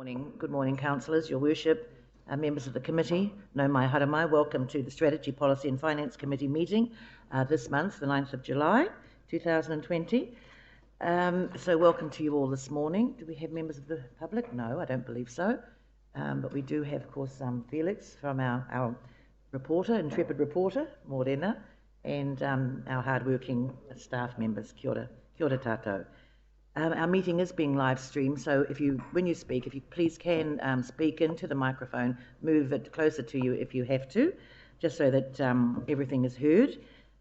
Good morning, councillors, your worship, members of the committee. No mai haramai, welcome to the Strategy, Policy and Finance Committee meeting this month, the 9th of July, 2020. So welcome to you all this morning. Do we have members of the public? No, I don't believe so. But we do have, of course, Felix from our reporter, intrepid reporter, Morena, and our hard-working staff members. Kia ora tātou. Our meeting is being live streamed, so when you speak, if you please can speak into the microphone, move it closer to you if you have to, just so that everything is heard.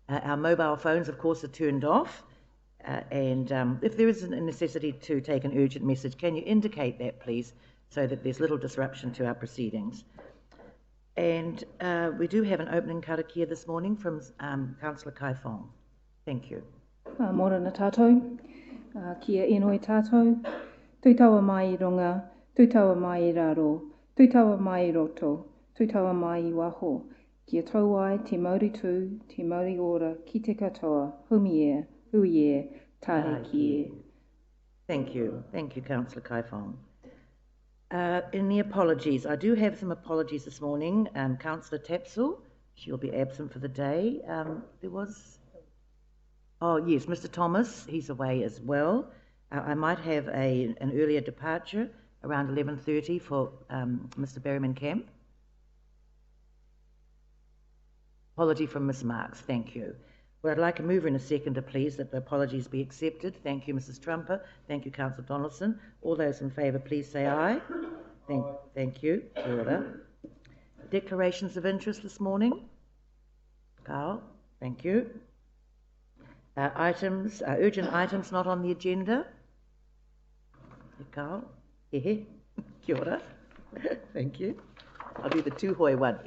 Our mobile phones, of course, are turned off, and if there is a necessity to take an urgent message, can you indicate that, please, so that there's little disruption to our proceedings. And we do have an opening karakia this morning from Councillor Kai Fong. Thank you. Morena tātou. Kia inoi tātou, tuitawa mai I runga, tuitawa mai I raro, tuitawa mai I roto, tuitawa mai I waho, kia tau ai te mauri tū, te mauri ora, ki te katoa, humiere, huiere, tāre kie. Thank you, Councillor Kai Fong. In the apologies, I do have some apologies this morning. Councillor Tapsell, she'll be absent for the day. Oh yes, Mr. Thomas, he's away as well. I might have an earlier departure around 11:30 for Mr. Berryman Camp. Apology from Ms. Marks, thank you. Well, I'd like a mover and a seconder, please, that the apologies be accepted. Thank you, Mrs. Trumper. Thank you, Councillor Donaldson. All those in favour, please say aye. Thank you. Order. Declarations of interest this morning. Carl, thank you. Urgent items not on the agenda. Carl, kia ora. Thank you. I'll do the tūhoi one.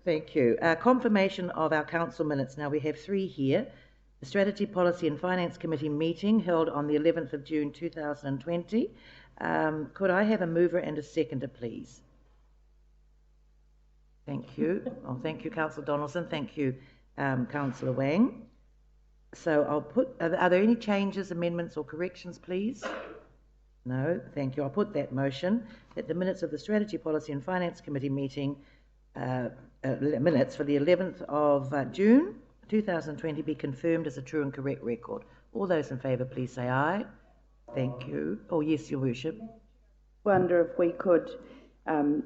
Thank you. Confirmation of our council minutes. Now we have 3 here. The Strategy, Policy and Finance Committee meeting held on the 11th of June 2020. Could I have a mover and a seconder, please? Thank you. Oh, thank you, Councillor Donaldson. Thank you, Councillor Wang. So I'll put, are there any changes, amendments or corrections, please? No, thank you. I'll put that motion that the minutes of the Strategy, Policy and Finance Committee meeting, minutes for the 11th of June 2020 be confirmed as a true and correct record. All those in favour, please say aye. Thank you. Oh yes, Your Worship. Wonder if we could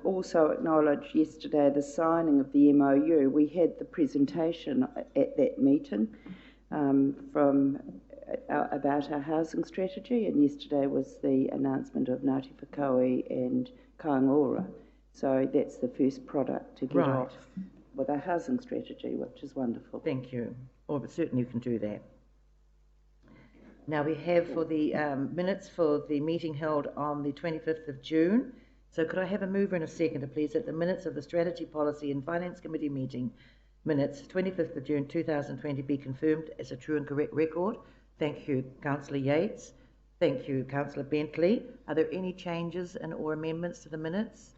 also acknowledge yesterday the signing of the MOU. We had the presentation at that meeting about our housing strategy, and yesterday was the announcement of Ngāti Whakaui and Kāingaora. So that's the first product to get off with our housing strategy, which is wonderful. Thank you. Oh, but certainly you can do that. Now we have for the minutes for the meeting held on the 25th of June. So could I have a mover and a seconder, please, that the minutes of the Strategy, Policy and Finance Committee meeting minutes, 25th of June 2020, be confirmed as a true and correct record? Thank you, Councillor Yates. Thank you, Councillor Bentley. Are there any changes or amendments to the minutes?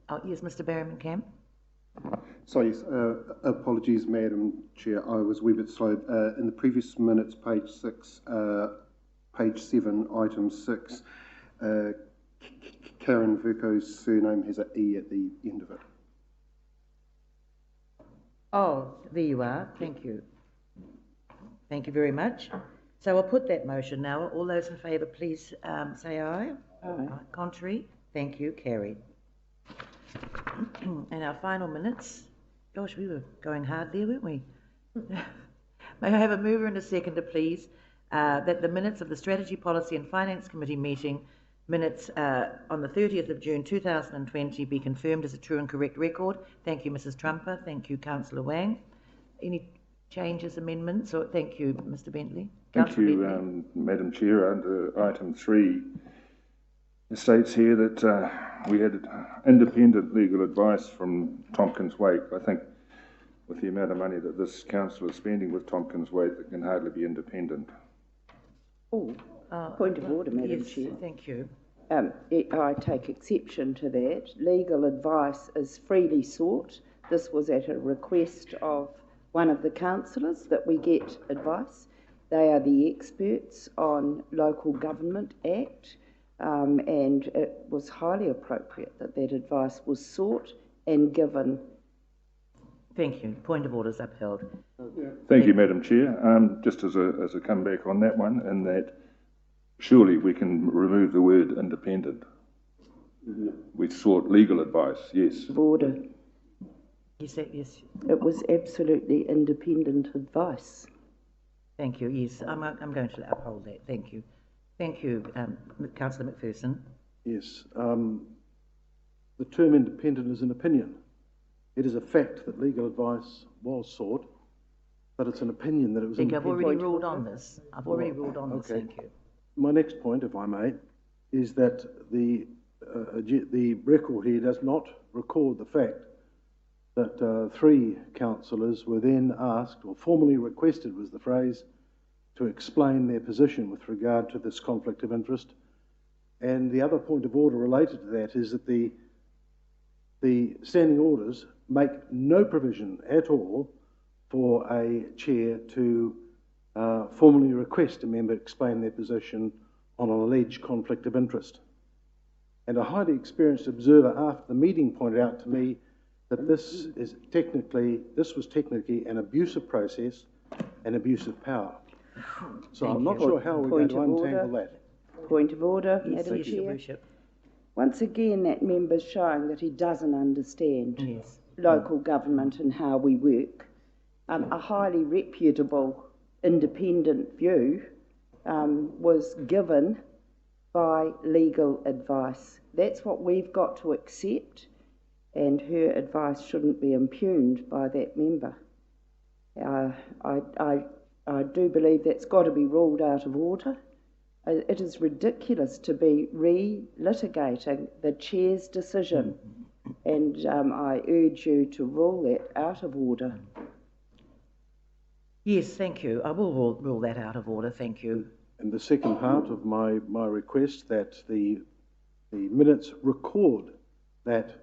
Oh, yes, Mr. Berryman Camp. So yes, apologies, Madam Chair. I was a wee bit slow. In the previous minutes, page 6, page 7, item 6, Karen Vercoe's surname has an E at the end of it. Oh, there you are. Thank you. Thank you very much. So I'll put that motion now. All those in favour, please say aye. Aye. Contrary? Thank you. Carried. And our final minutes. Gosh, we were going hard there, weren't we? May I have a mover and a seconder, please, that the minutes of the Strategy, Policy and Finance Committee meeting minutes on the 30th of June 2020 be confirmed as a true and correct record. Thank you, Mrs. Trumper. Thank you, Councillor Wang. Any changes, amendments? Or thank you, Mr. Bentley. Thank you, Madam Chair. Under item 3, it states here that we had independent legal advice from Tompkins Waite. I think with the amount of money that this council is spending with Tompkins Waite, it can hardly be independent. Oh, point of order, Madam Chair. Thank you. I take exception to that. Legal advice is freely sought. This was at a request of one of the councillors that we get advice, They are the experts on Local Government Act, and it was highly appropriate that that advice was sought and given. Thank you. Point of order is upheld. Thank you, Madam Chair. Just as a comeback on that one, in that surely we can remove the word independent. We sought legal advice, yes. Order. Yes. It was absolutely independent advice. Thank you. Yes, I'm going to uphold that. Thank you. Thank you, Councillor McPherson. Yes. The term independent is an opinion. It is a fact that legal advice was sought, but it's an opinion that it was independent. I've already ruled on this. This, thank you. My next point, if I may, is that the record here does not record the fact that 3 councillors were then asked, or formally requested was the phrase, to explain their position with regard to this conflict of interest. And the other point of order related to that is that the standing orders make no provision at all for a chair to formally request a member explain their position on an alleged conflict of interest. And a highly experienced observer after the meeting pointed out to me that this was technically an abusive process, an abuse of power. So I'm not sure how we're going to untangle that. Point of order, Yes, Madam Your Chair. Worship. Once again, that member's showing that he doesn't understand local government and how we work. A highly reputable, independent view was given by legal advice. That's what we've got to accept, and her advice shouldn't be impugned by that member. I do believe that's got to be ruled out of order. It is ridiculous to be re-litigating the chair's decision, and I urge you to rule that out of order. Yes, thank you. I will rule that out of order, thank you. And the second part of my request, that the minutes record that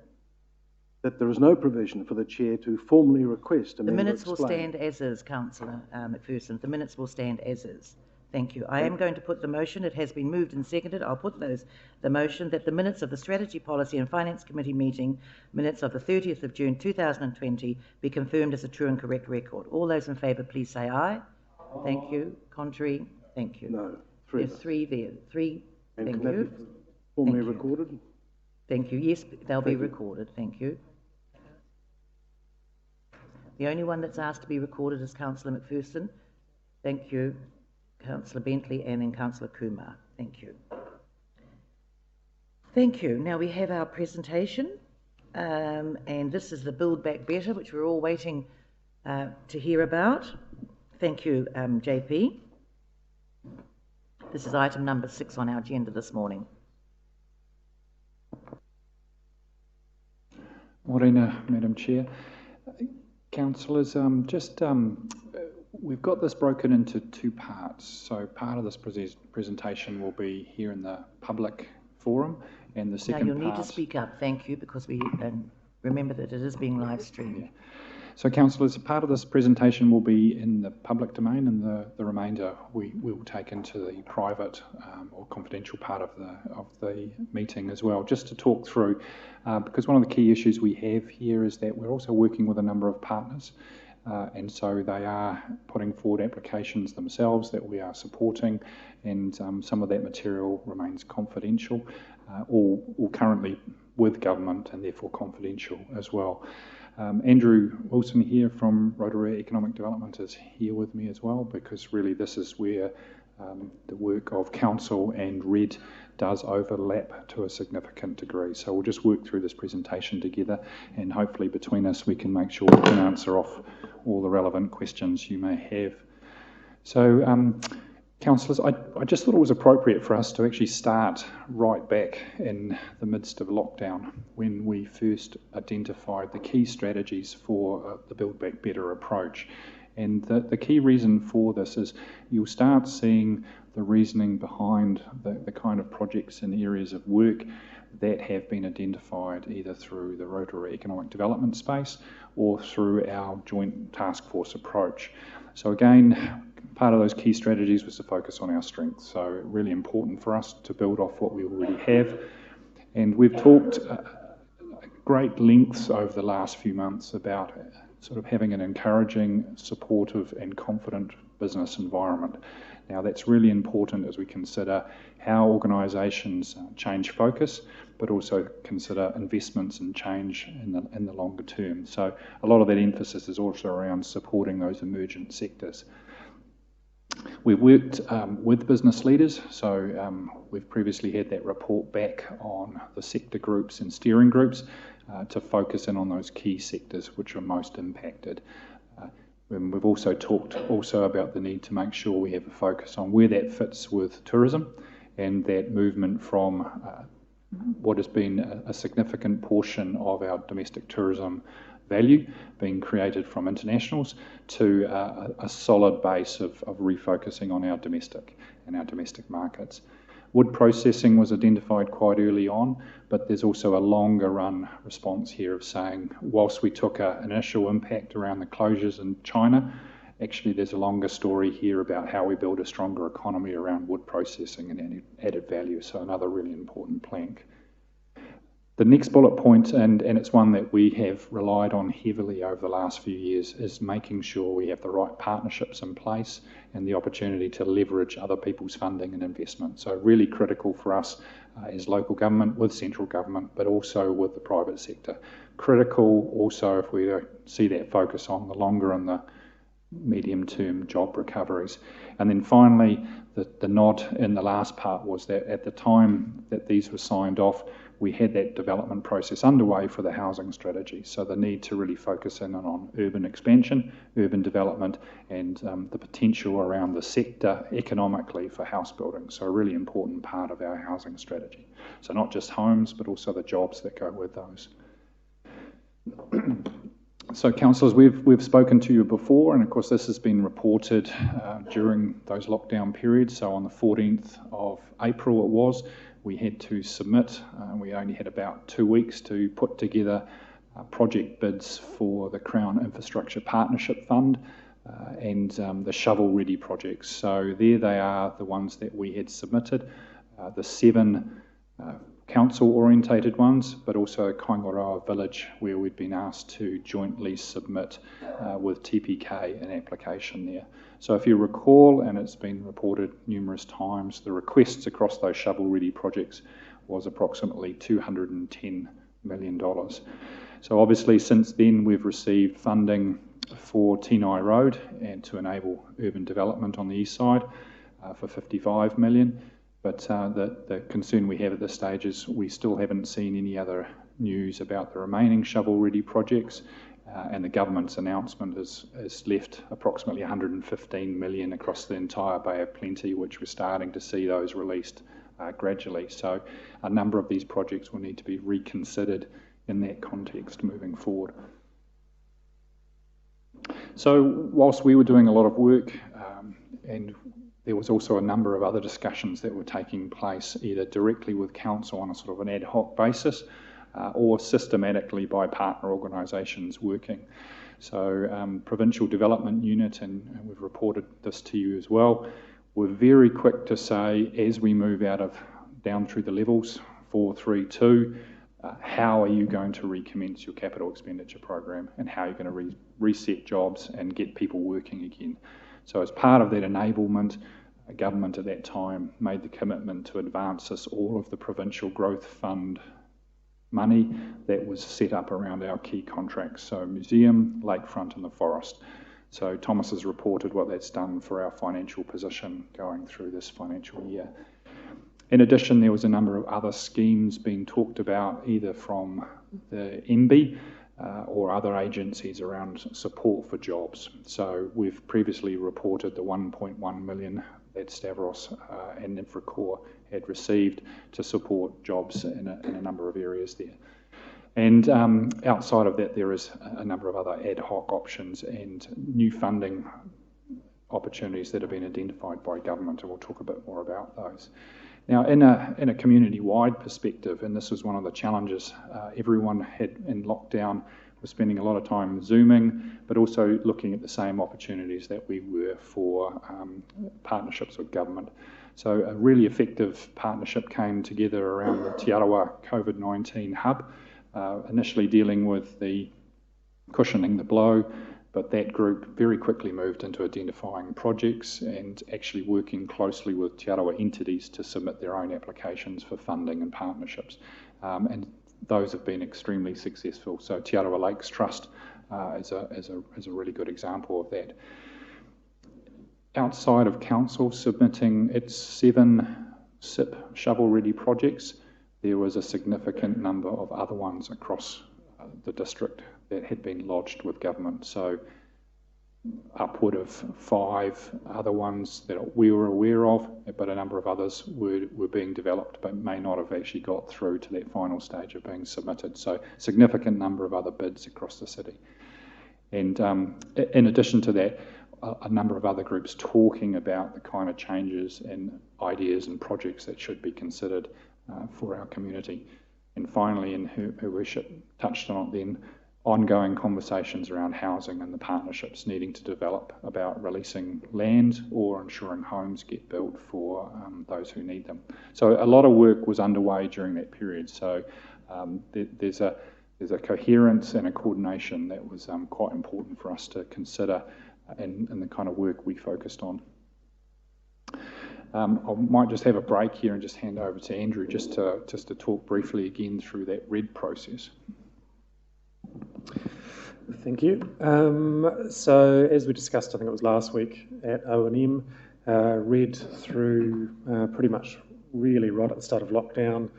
there is no provision for the chair to formally request a member The minutes explain. will stand as is, Councillor McPherson. The minutes will stand as is. Thank you. I am going to put the motion. It has been moved and seconded. I'll put the motion that the minutes of the Strategy, Policy and Finance Committee meeting, minutes of the 30th of June 2020, be confirmed as a true and correct record. All those in favour, please say aye. Thank you. Contrary? Thank you. No, 3. There's 3 there. 3. And Thank can that you. be formally Thank you. recorded? Thank you. Yes, they'll be recorded. Thank you. The only one that's asked to be recorded is Councillor McPherson. Thank you. Councillor Bentley and then Councillor Kumar. Thank you. Thank you. Now we have our presentation, and this is the Build Back Better, which we're all waiting to hear about. Thank you, JP. This is item number 6 on our agenda this morning. Morena, Madam Chair. Councillors, we've got this broken into 2 parts. So part of this presentation will be here in the public forum, and the second part... Now you'll need to speak up, thank you, because we remember that it is being live streamed. Yeah. So councillors, part of this presentation will be in the public domain, and the remainder we will take into the private or confidential part of the meeting as well, just to talk through, because one of the key issues we have here is that we're also working with a number of partners, and so they are putting forward applications themselves that we are supporting, and some of that material remains confidential, all currently with government and therefore confidential as well. Andrew Wilson here from Rotorua Economic Development is here with me as well, because really this is where the work of council and RED does overlap to a significant degree. So we'll just work through this presentation together, and hopefully between us we can make sure we can answer off all the relevant questions you may have. So councillors, I just thought it was appropriate for us to actually start right back in the midst of lockdown, when we first identified the key strategies for the Build Back Better approach. And the key reason for this is you'll start seeing the reasoning behind the kind of projects and areas of work that have been identified either through the Rotorua Economic Development space or through our joint task force approach. So again, part of those key strategies was to focus on our strengths. So really important for us to build off what we already have. And we've talked great lengths over the last few months about sort of having an encouraging, supportive and confident business environment. Now that's really important as we consider how organisations change focus, but also consider investments and change in the longer term. So a lot of that emphasis is also around supporting those emergent sectors. We've worked with business leaders, so we've previously had that report back on the sector groups and steering groups to focus in on those key sectors which are most impacted. And we've also talked about the need to make sure we have a focus on where that fits with tourism and that movement from what has been a significant portion of our domestic tourism value being created from internationals to a solid base of refocusing on our domestic markets. Wood processing was identified quite early on, but there's also a longer run response here of saying, whilst we took an initial impact around the closures in China, actually there's a longer story here about how we build a stronger economy around wood processing and added value, so another really important plank. The next bullet point, and it's one that we have relied on heavily over the last few years, is making sure we have the right partnerships in place and the opportunity to leverage other people's funding and investment. So really critical for us as local government, with central government, but also with the private sector. Critical also if we see that focus on the longer and the medium-term job recoveries. And then finally, the nod in the last part was that at the time that these were signed off, we had that development process underway for the housing strategy. So the need to really focus in on urban expansion, urban development, and the potential around the sector economically for house building. So a really important part of our housing strategy. So not just homes, but also the jobs that go with those. So councillors, we've spoken to you before, and of course this has been reported during those lockdown periods. So on the 14th of April we had to submit, we only had about 2 weeks to put together project bids for the Crown Infrastructure Partnership Fund and the shovel-ready projects. So there they are, the ones that we had submitted, the 7 council-orientated ones, but also Kaingaroa Village, where we'd been asked to jointly submit with TPK an application there. So if you recall, and it's been reported numerous times, the requests across those shovel-ready projects was approximately $210 million. So obviously since then we've received funding for Tinai Road and to enable urban development on the east side for $55 million. But the concern we have at this stage is we still haven't seen any other news about the remaining shovel-ready projects, and the government's announcement has left approximately $115 million across the entire Bay of Plenty, which we're starting to see those released gradually. So a number of these projects will need to be reconsidered in that context moving forward. So whilst we were doing a lot of work, and there was also a number of other discussions that were taking place either directly with council on a sort of an ad hoc basis or systematically by partner organisations working. So Provincial Development Unit, and we've reported this to you as well, we're very quick to say as we move down through the levels, 4, 3, 2, how are you going to recommence your capital expenditure program and how are you going to reset jobs and get people working again. So as part of that enablement, government at that time made the commitment to advance us all of the Provincial Growth Fund money that was set up around our key contracts, so museum, lakefront and the forest. So Thomas has reported what that's done for our financial position going through this financial year. In addition, there was a number of other schemes being talked about either from the MB or other agencies around support for jobs. So we've previously reported the 1.1 million that Stavros and Infracore had received to support jobs in a number of areas there. And outside of that, there is a number of other ad hoc options and new funding opportunities that have been identified by government, and we'll talk a bit more about those. Now, in a community-wide perspective, and this was one of the challenges everyone had in lockdown, We're spending a lot of time Zooming, but also looking at the same opportunities that we were for partnerships with government. So a really effective partnership came together around the Te Arawa COVID-19 hub, initially dealing with the cushioning the blow, but that group very quickly moved into identifying projects and actually working closely with Te Arawa entities to submit their own applications for funding and partnerships. And those have been extremely successful. So Te Arawa Lakes Trust is a really good example of that. Outside of council submitting its 7 SIP shovel-ready projects, there was a significant number of other ones across the district that had been lodged with government. So upward of 5 other ones that we were aware of, but a number of others were being developed but may not have actually got through to that final stage of being submitted. So significant number of other bids across the city. And in addition to that, a number of other groups talking about the kind of changes and ideas and projects that should be considered for our community. And finally, and Her Worship touched on it then, ongoing conversations around housing and the partnerships needing to develop about releasing land or ensuring homes get built for those who need them. So a lot of work was underway during that period. So there's a coherence and a coordination that was quite important for us to consider in the kind of work we focused on. I might just have a break here and just hand over to Andrew just to talk briefly again through that RED process. Thank you. So as we discussed, I think it was last week at O&M, RED through pretty much really right at the start of lockdown,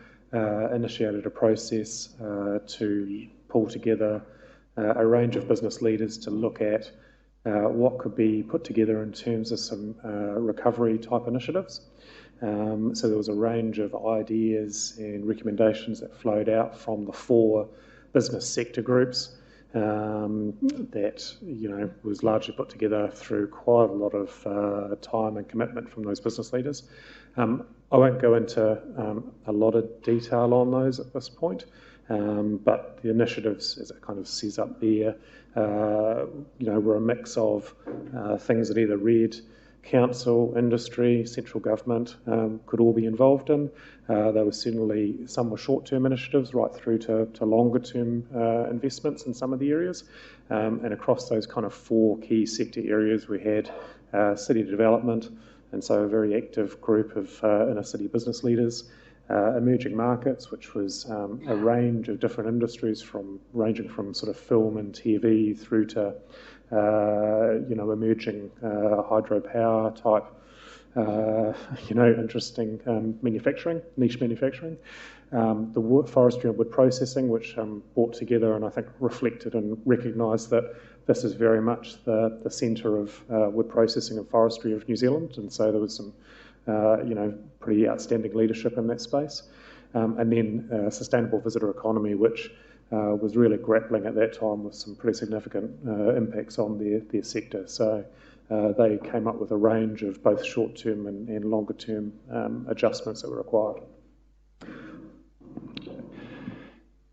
initiated a process to pull together a range of business leaders to look at what could be put together in terms of some recovery type initiatives. So there was a range of ideas and recommendations that flowed out from the 4 business sector groups that was largely put together through quite a lot of time and commitment from those business leaders. I won't go into a lot of detail on those at this point, but the initiatives, as it kind of says up there, were a mix of things that either RED, council, industry, central government could all be involved in. There were certainly some were short-term initiatives right through to longer-term investments in some of the areas. And across those kind of 4 key sector areas, we had city development, and so a very active group of inner city business leaders. Emerging markets, which was a range of different industries ranging from sort of film and TV through to emerging hydropower type, interesting manufacturing, niche manufacturing. The forestry and wood processing, which brought together and I think reflected and recognised that this is very much the centre of wood processing and forestry of New Zealand, and so there was some pretty outstanding leadership in that space. And then sustainable visitor economy, which was really grappling at that time with some pretty significant impacts on their sector. So they came up with a range of both short-term and longer-term adjustments that were required.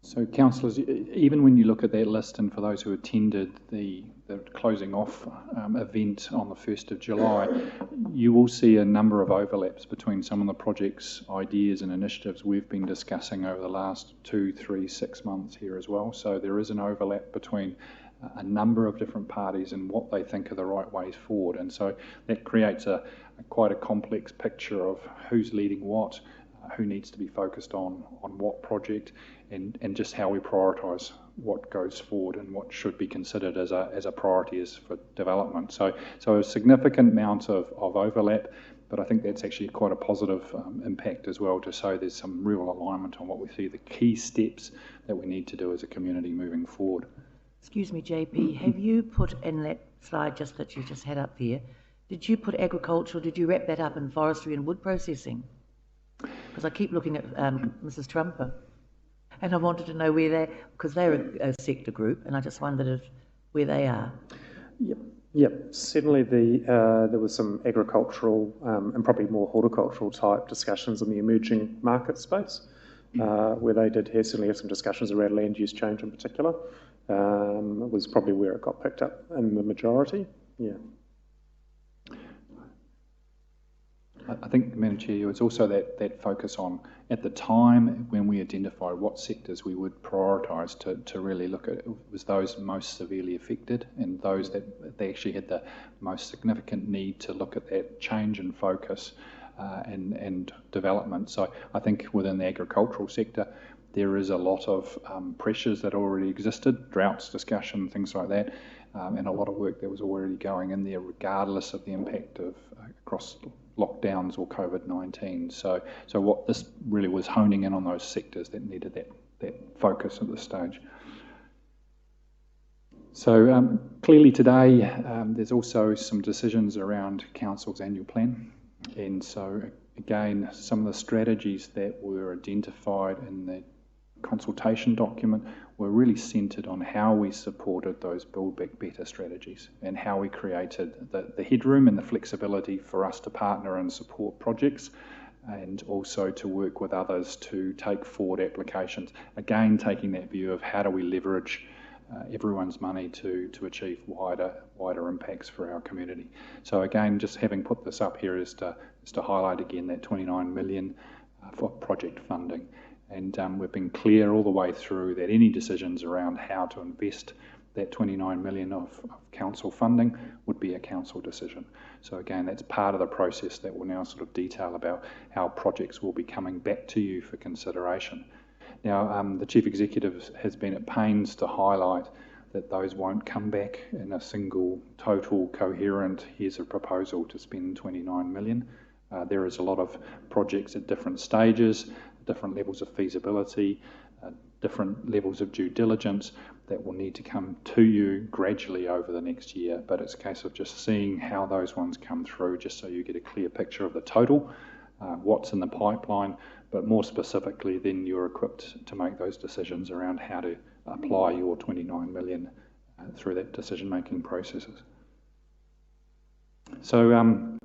So, councillors, even when you look at that list, and for those who attended the closing off event on the 1st of July, you will see a number of overlaps between some of the projects, ideas and initiatives we've been discussing over the last 2, 3, 6 months here as well. So there is an overlap between a number of different parties and what they think are the right ways forward. And so that creates quite a complex picture of who's leading what, who needs to be focused on what project, and just how we prioritise what goes forward and what should be considered as a priority for development. So a significant amount of overlap, but I think that's actually quite a positive impact as well, to show there's some real alignment on what we see the key steps that we need to do as a community moving forward. Excuse me, JP, have you put in that slide that you just had up there, did you put agricultural, did you wrap that up in forestry and wood processing? Because I keep looking at Mrs. Trumper, and I wanted to know where because they're a sector group, and I just wondered where they are. Yep. Certainly there was some agricultural and probably more horticultural type discussions in the emerging market space, where they did certainly have some discussions around land use change in particular. was probably where it got picked up in the majority. Yeah. I think, Madam Chair, it's also that focus on, at the time when we identified what sectors we would prioritise to really look at, it was those most severely affected and those that they actually had the most significant need to look at that change in focus and development. So I think within the agricultural sector, there is a lot of pressures that already existed, droughts discussion, things like that, and a lot of work that was already going in there regardless of the impact of across lockdowns or COVID-19. So what this really was honing in on those sectors that needed that focus at this stage. So clearly today there's also some decisions around Council's annual plan, and so again some of the strategies that were identified in the consultation document were really centred on how we supported those Build Back Better strategies and how we created the headroom and the flexibility for us to partner and support projects and also to work with others to take forward applications. Again, taking that view of how do we leverage everyone's money to achieve wider impacts for our community. So again, just having put this up here is to highlight again that 29 million for project funding. And we've been clear all the way through that any decisions around how to invest that 29 million of council funding would be a council decision. So again, that's part of the process that will now sort of detail about how projects will be coming back to you for consideration. Now, the Chief Executive has been at pains to highlight that those won't come back in a single, total, coherent, here's a proposal to spend 29 million. There is a lot of projects at different stages, different levels of feasibility, different levels of due diligence that will need to come to you gradually over the next year. But it's a case of just seeing how those ones come through, just so you get a clear picture of the total, what's in the pipeline, but more specifically then you're equipped to make those decisions around how to apply your 29 million through that decision-making processes. So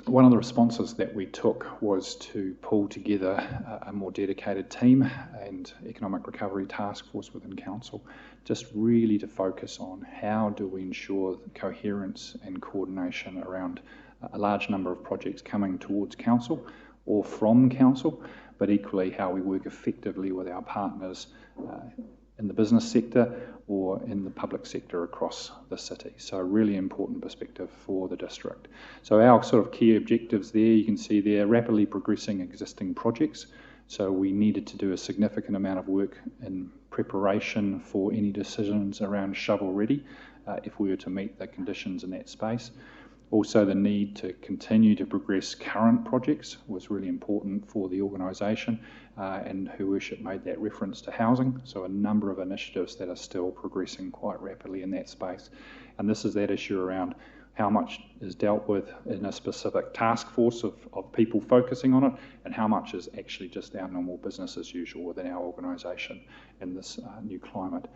one of the responses that we took was to pull together a more dedicated team and economic recovery task force within council, just really to focus on how do we ensure coherence and coordination around a large number of projects coming towards council or from council, but equally how we work effectively with our partners in the business sector or in the public sector across the city. So a really important perspective for the district. So our sort of key objectives there, you can see there, rapidly progressing existing projects. So we needed to do a significant amount of work in preparation for any decisions around shovel ready if we were to meet the conditions in that space. Also, the need to continue to progress current projects was really important for the organisation, and Her Worship made that reference to housing. So a number of initiatives that are still progressing quite rapidly in that space. And this is that issue around how much is dealt with in a specific task force of people focusing on it, and how much is actually just our normal business as usual within our organisation in this new climate.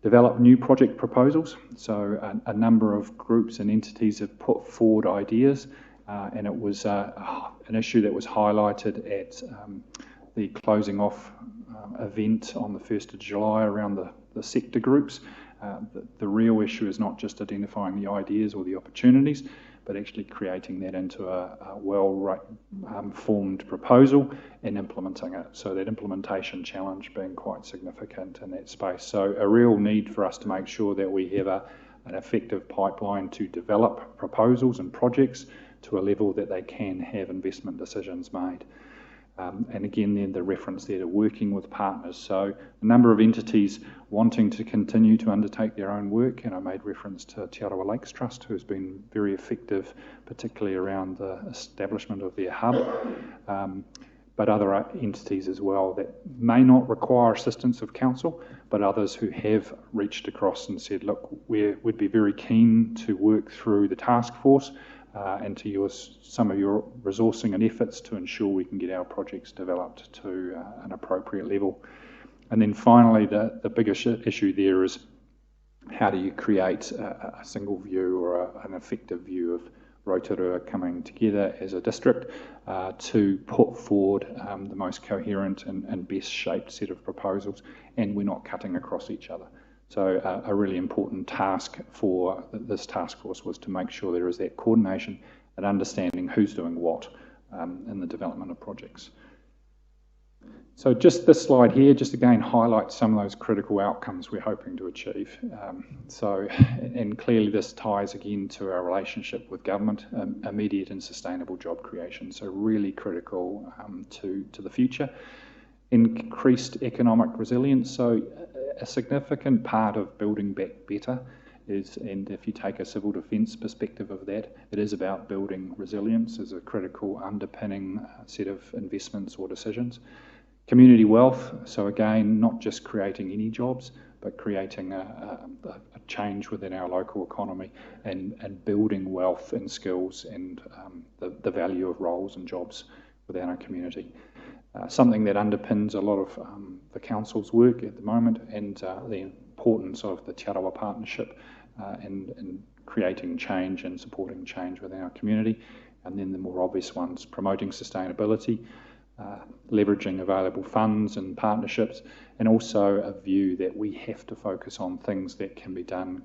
Develop new project proposals. So a number of groups and entities have put forward ideas, and it was an issue that was highlighted at the closing off event on the 1st of July around the sector groups. The real issue is not just identifying the ideas or the opportunities, but actually creating that into a well-formed proposal and implementing it. So that implementation challenge being quite significant in that space. So a real need for us to make sure that we have an effective pipeline to develop proposals and projects to a level that they can have investment decisions made. And again, then the reference there to working with partners. So a number of entities wanting to continue to undertake their own work, and I made reference to Te Arawa Lakes Trust, who has been very effective, particularly around the establishment of their hub, but other entities as well that may not require assistance of council, but others who have reached across and said, look, we'd be very keen to work through the task force and to use some of your resourcing and efforts to ensure we can get our projects developed to an appropriate level. And then finally, the biggest issue there is how do you create a single view or an effective view of Rotorua coming together as a district to put forward the most coherent and best shaped set of proposals, and we're not cutting across each other. So a really important task for this task force was to make sure there is that coordination and understanding who's doing what in the development of projects. So just this slide here, just again highlights some of those critical outcomes we're hoping to achieve. And clearly this ties again to our relationship with government, immediate and sustainable job creation. So really critical to the future. Increased economic resilience. So a significant part of building back better is, and if you take a civil defence perspective of that, it is about building resilience as a critical underpinning set of investments or decisions. Community wealth, so again, not just creating any jobs, but creating a change within our local economy and building wealth and skills and the value of roles and jobs within our community. Something that underpins a lot of the council's work at the moment, and the importance of the Te Arawa partnership in creating change and supporting change within our community. And then the more obvious ones, promoting sustainability, leveraging available funds and partnerships, and also a view that we have to focus on things that can be done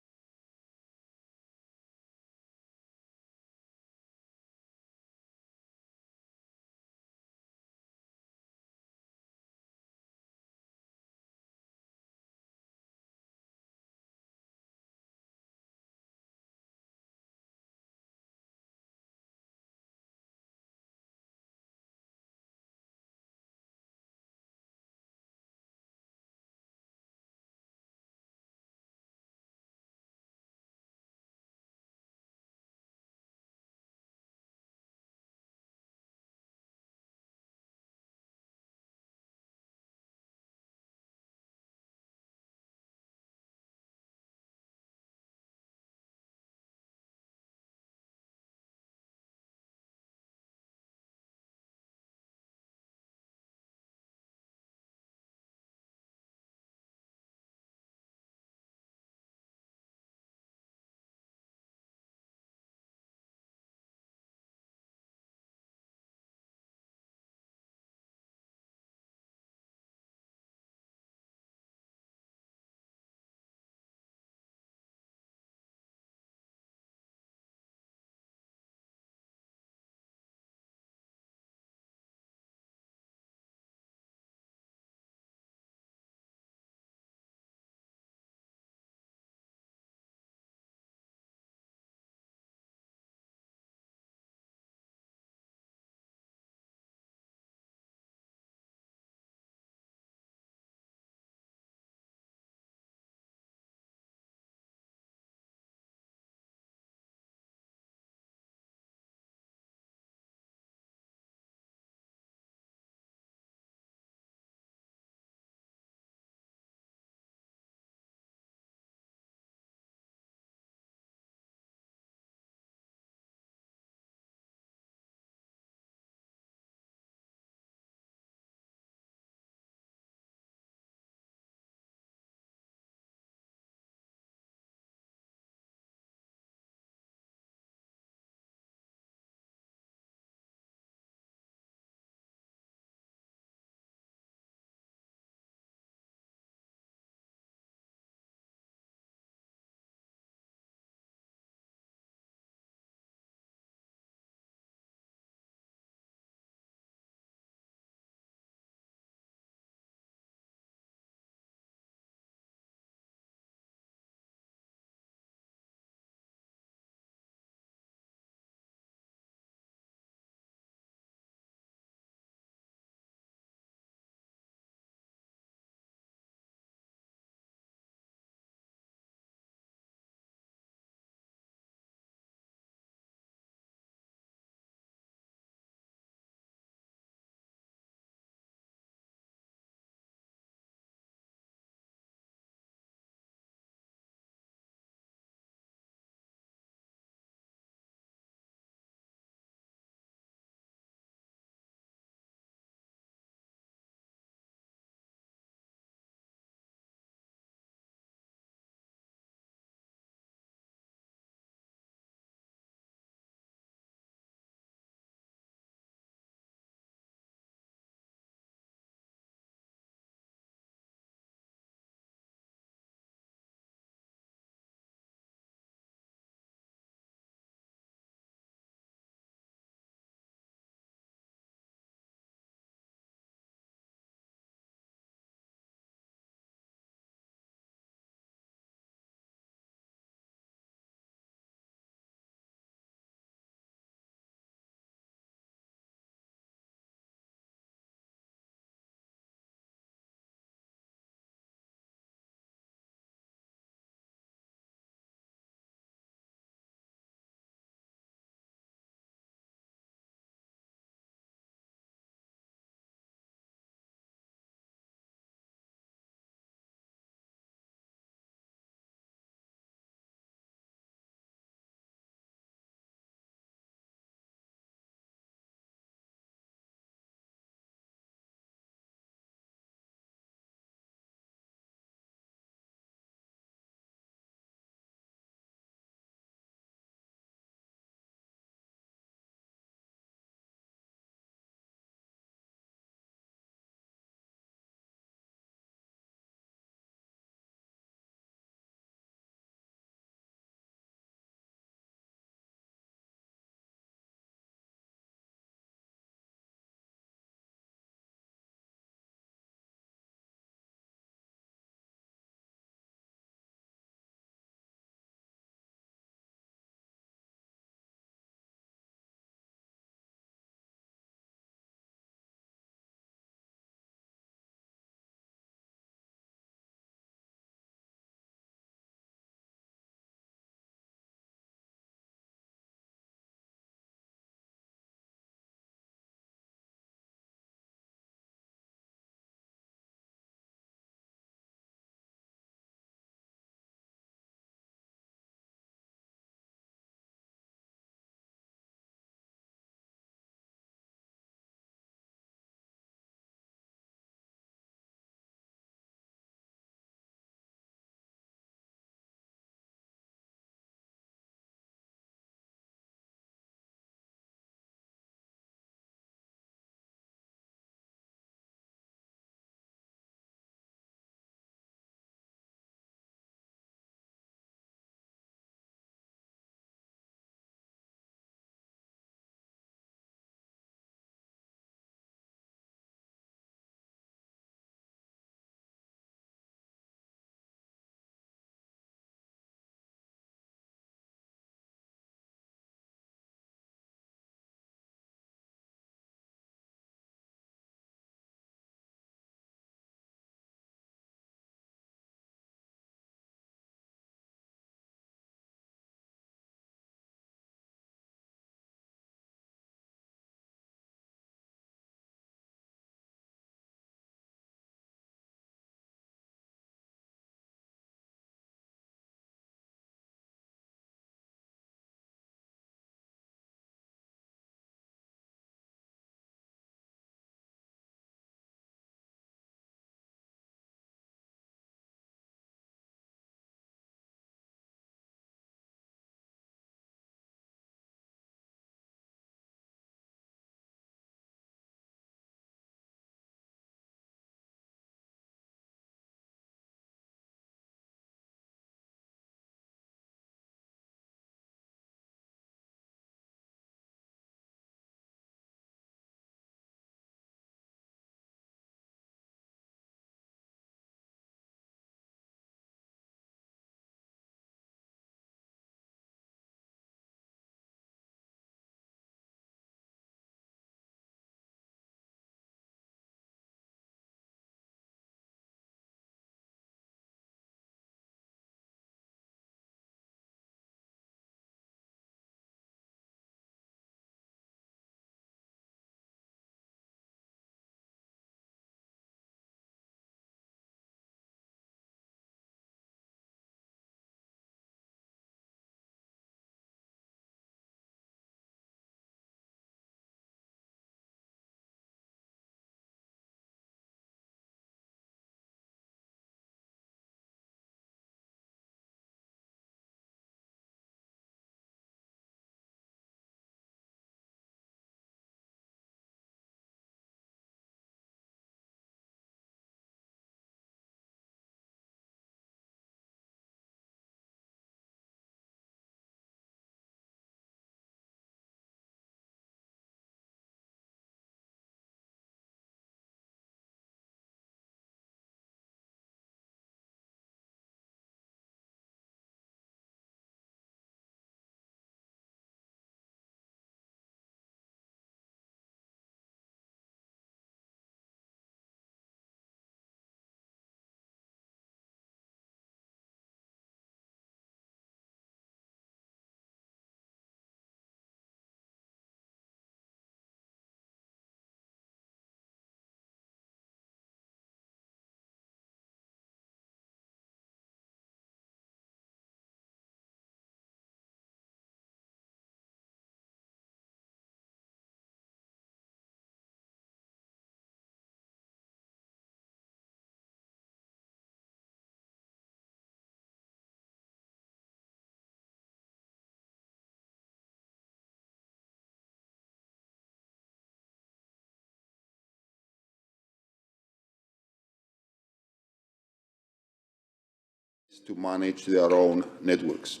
to manage their own networks.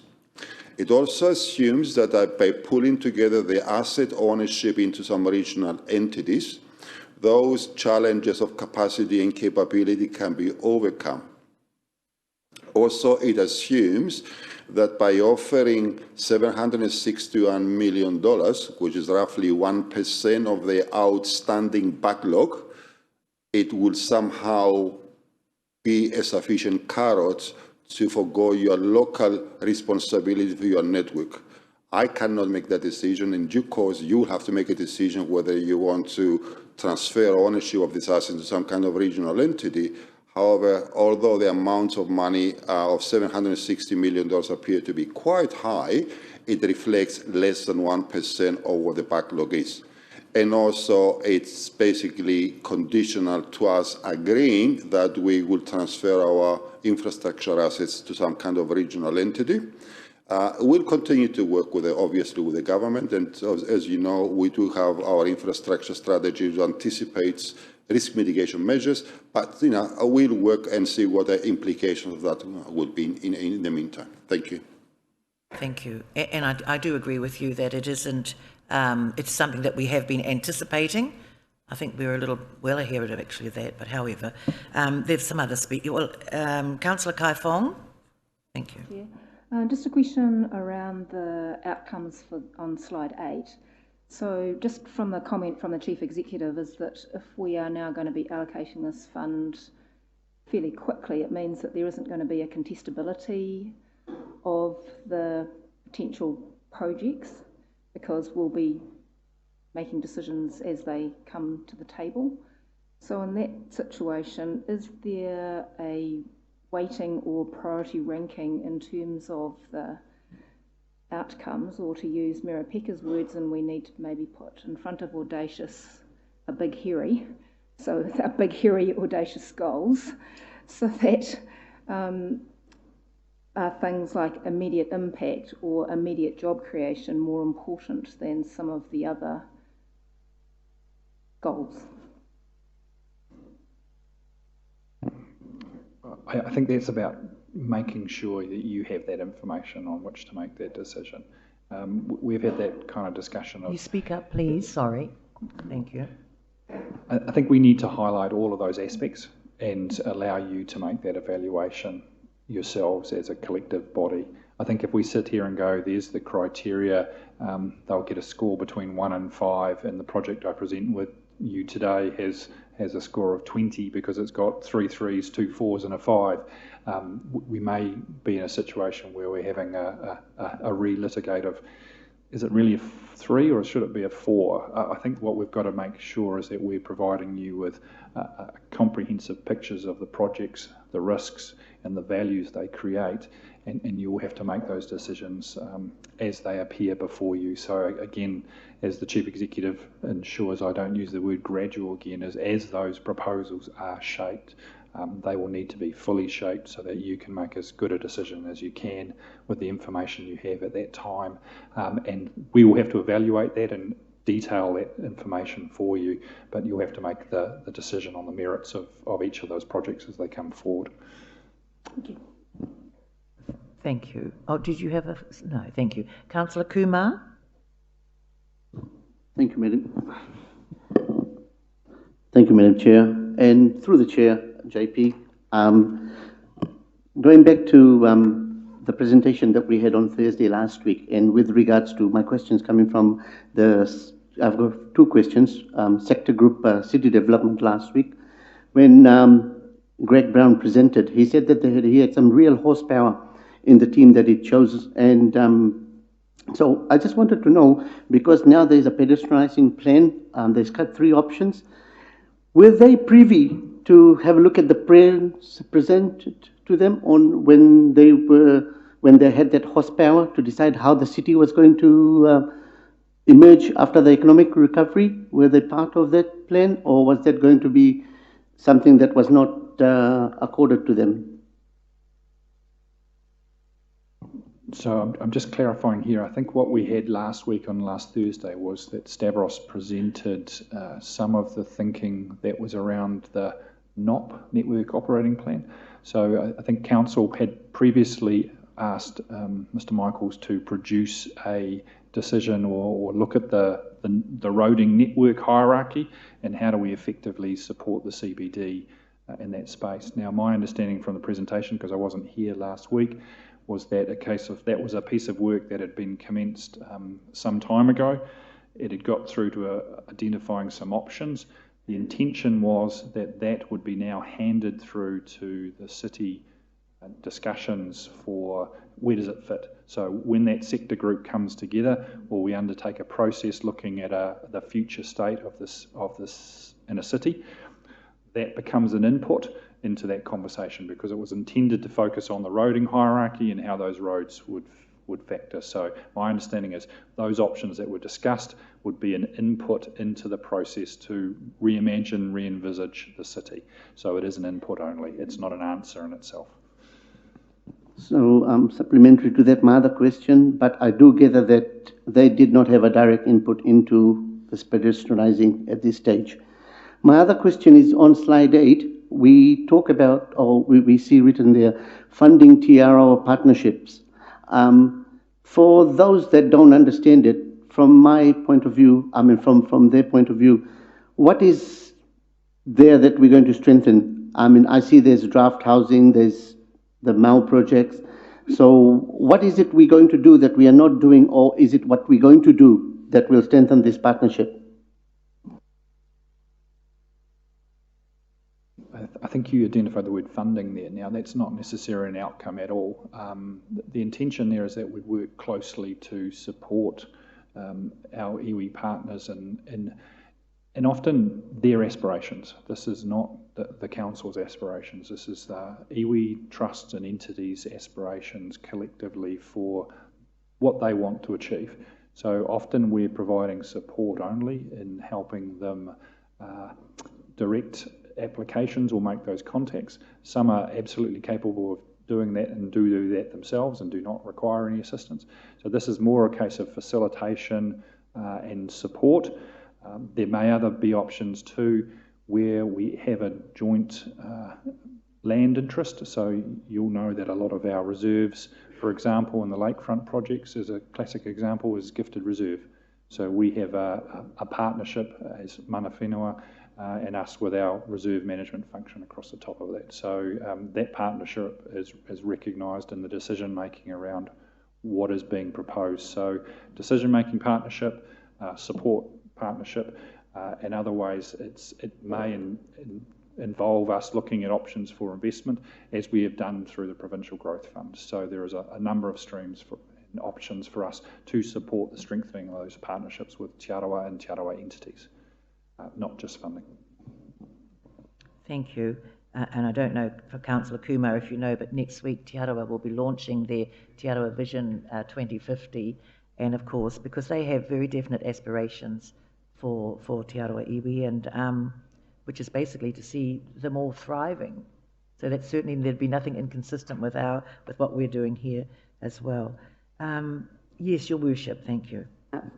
It also assumes that by pulling together the asset ownership into some regional entities, those challenges of capacity and capability can be overcome. Also, it assumes that by offering $761 million, which is roughly 1% of the outstanding backlog, it will somehow be a sufficient carrot to forgo your local responsibility for your network. I cannot make that decision. In due course, you have to make a decision whether you want to transfer ownership of this asset to some kind of regional entity. However, although the amount of money of $760 million appear to be quite high, it reflects less than 1% of what the backlog is. And also, it's basically conditional to us agreeing that we will transfer our infrastructure assets to some kind of regional entity. We'll continue to work with, obviously, with the government. And as you know, we do have our infrastructure strategy that anticipates risk mitigation measures. But we'll work and see what the implications of that would be in the meantime. Thank you. Thank you. And I do agree with you that it isn't. It's something that we have been anticipating. I think we're a little well ahead of actually that, but however, there's some other Councillor Kai Fong. Thank you. Yeah. Just a question around the outcomes on slide 8. So just from the comment from the Chief Executive is that if we are now going to be allocating this fund fairly quickly, it means that there isn't going to be a contestability of the potential projects, because we'll be making decisions as they come to the table. So in that situation, is there a weighting or priority ranking in terms of the outcomes, or to use Mira Pekka's words, and we need to maybe put in front of audacious a big hairy, so a big hairy audacious goals, so that are things like immediate impact or immediate job creation more important than some of the other goals? I think that's about making sure that you have that information on which to make that decision. We've had that kind of discussion. You speak up, please. Sorry. Thank you. I think we need to highlight all of those aspects and allow you to make that evaluation yourselves as a collective body. I think if we sit here and go, there's the criteria, they'll get a score between 1 and 5, and the project I present with you today has a score of 20 because it's got 3 3s, 2 4s and a 5. We may be in a situation where we're having a re-litigate of, is it really a 3 or should it be a 4? I think what we've got to make sure is that we're providing you with comprehensive pictures of the projects, the risks and the values they create, and you'll have to make those decisions as they appear before you. So again, as the Chief Executive ensures I don't use the word gradual again, as those proposals are shaped, they will need to be fully shaped so that you can make as good a decision as you can with the information you have at that time. And we will have to evaluate that and detail that information for you, but you'll have to make the decision on the merits of each of those projects as they come forward. Thank you. Thank you. Oh, did you have a... No, thank you. Councillor Kumar? Thank you, Madam. Thank you, Madam Chair. And through the Chair, JP, going back to the presentation that we had on Thursday last week, and with regards to my questions coming from I've got 2 questions. Sector Group City Development last week, when Greg Brown presented, he said that he had some real horsepower in the team that he chose, and so I just wanted to know, because now there's a pedestrianising plan, there's cut 3 options. Were they privy to have a look at the plans presented to them on when they had that horsepower to decide how the city was going to emerge after the economic recovery? Were they part of that plan, or was that going to be something that was not accorded to them? So I'm just clarifying here. I think what we had last week on last Thursday was that Stavros presented some of the thinking that was around the NOP, Network Operating Plan. So I think Council had previously asked Mr Michaels to produce a decision or look at the roading network hierarchy and how do we effectively support the CBD in that space. Now, my understanding from the presentation, because I wasn't here last week, was that that was a piece of work that had been commenced some time ago. It had got through to identifying some options. The intention was that would be now handed through to the city discussions for where does it fit. So when that sector group comes together, or we undertake a process looking at the future state of this in a city, that becomes an input into that conversation, because it was intended to focus on the roading hierarchy and how those roads would factor. So my understanding is those options that were discussed would be an input into the process to reimagine, re-envisage the city. So it is an input only, it's not an answer in itself. So, supplementary to that, my other question, but I do gather that they did not have a direct input into this pedestrianising at this stage. My other question is on slide 8, we talk about, or we see written there, funding TRO partnerships. For those that don't understand it, from my point of view, from their point of view, what is there that we're going to strengthen? I see there's draft housing, there's the MAL projects. So what is it we're going to do that we are not doing, or is it what we're going to do that will strengthen this partnership? I think you identified the word funding there. Now, that's not necessarily an outcome at all. The intention there is that we work closely to support our iwi partners and often their aspirations. This is not the council's aspirations. This is the iwi trusts and entities' aspirations collectively for what they want to achieve. So often we're providing support only in helping them direct applications or make those contacts. Some are absolutely capable of doing that and do that themselves and do not require any assistance. So this is more a case of facilitation and support. There may be options too where we have a joint land interest. So you'll know that a lot of our reserves, for example, in the lakefront projects, is a classic example, is gifted reserve. So we have a partnership as mana whenua and us with our reserve management function across the top of that. So that partnership is recognised in the decision making around what is being proposed. So decision making partnership, support partnership, and other ways it may involve us looking at options for investment, as we have done through the Provincial Growth Fund. So there is a number of streams and options for us to support the strengthening of those partnerships with Te Arawa and Te Arawa entities, not just funding. Thank you. And I don't know for Councillor Kumar if you know, but next week Te Arawa will be launching their Te Arawa Vision 2050. And of course, because they have very definite aspirations for Te Arawa iwi, and which is basically to see them all thriving. So that certainly there'd be nothing inconsistent with what we're doing here as well. Yes, Your Worship, thank you.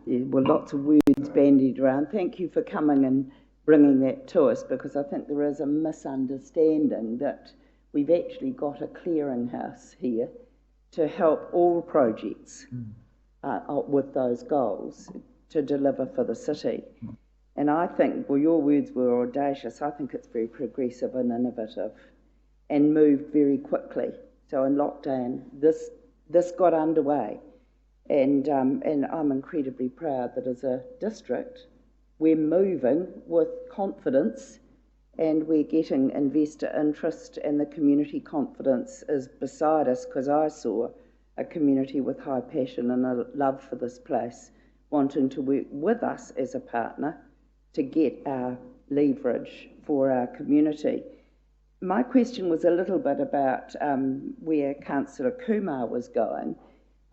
Well, lots of words bandied around. Thank you for coming and bringing that to us, because I think there is a misunderstanding that we've actually got a clearinghouse here to help all projects with those goals to deliver for the city. And I think, well, your words were audacious. I think it's very progressive and innovative and moved very quickly. So in lockdown, this got underway. And I'm incredibly proud that as a district, we're moving with confidence and we're getting investor interest, and the community confidence is beside us, because I saw a community with high passion and a love for this place, wanting to work with us as a partner to get our leverage for our community. My question was a little bit about where Councillor Kumar was going,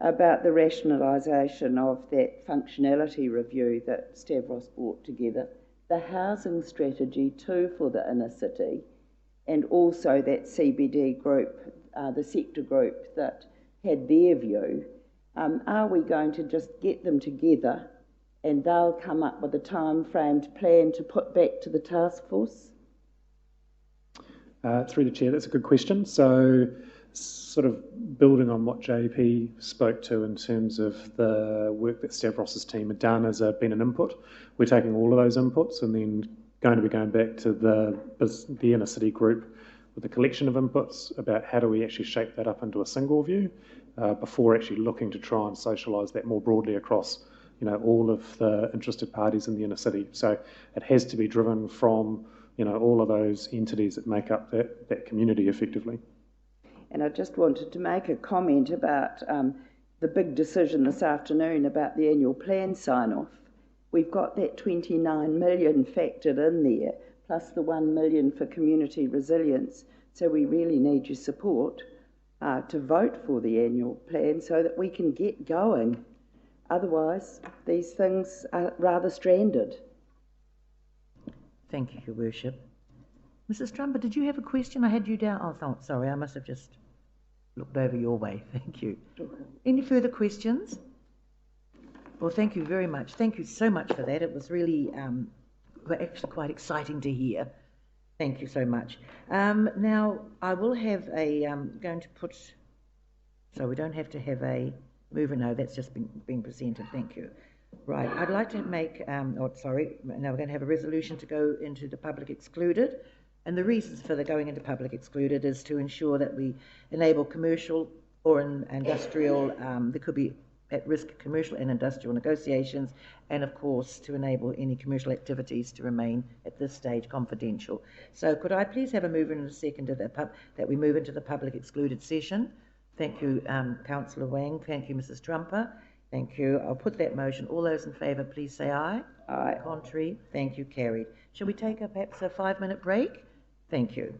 about the rationalisation of that functionality review that Stavros brought together, the housing strategy too for the inner city, and also that CBD group, the sector group that had their view. Are we going to just get them together and they'll come up with a time-framed plan to put back to the task force? Through the Chair, that's a good question. So, sort of building on what JP spoke to in terms of the work that Stavros's team had done as been an input, we're taking all of those inputs and then going to be going back to the inner city group with a collection of inputs about how do we actually shape that up into a single view before actually looking to try and socialise that more broadly across all of the interested parties in the inner city. So it has to be driven from all of those entities that make up that community effectively. And I just wanted to make a comment about the big decision this afternoon about the annual plan sign-off. We've got that 29 million factored in there, plus the 1 million for community resilience. So we really need your support to vote for the annual plan so that we can get going. Otherwise, these things are rather stranded. Thank you, Your Worship. Mrs. Trumper, did you have a question? I had you down. Oh, sorry, I must have just looked over your way. Thank you. Any further questions? Well, thank you very much. Thank you so much for that. It was really actually quite exciting to hear. Thank you so much. Now, I will have going to put, so we don't have to have a mover. No, that's just been presented. Thank you. Right, I'd like to make, now we're going to have a resolution to go into the public excluded. And the reasons for the going into public excluded is to ensure that we enable commercial or industrial, there could be at-risk commercial and industrial negotiations, and of course to enable any commercial activities to remain at this stage confidential. So could I please have a mover and a second that we move into the public excluded session? Thank you, Councillor Wang. Thank you, Mrs. Trumper. Thank you. I'll put that motion. All those in favour, please say aye. Aye. Contrary? Thank you. Carried. Shall we take perhaps a 5-minute break? Thank you.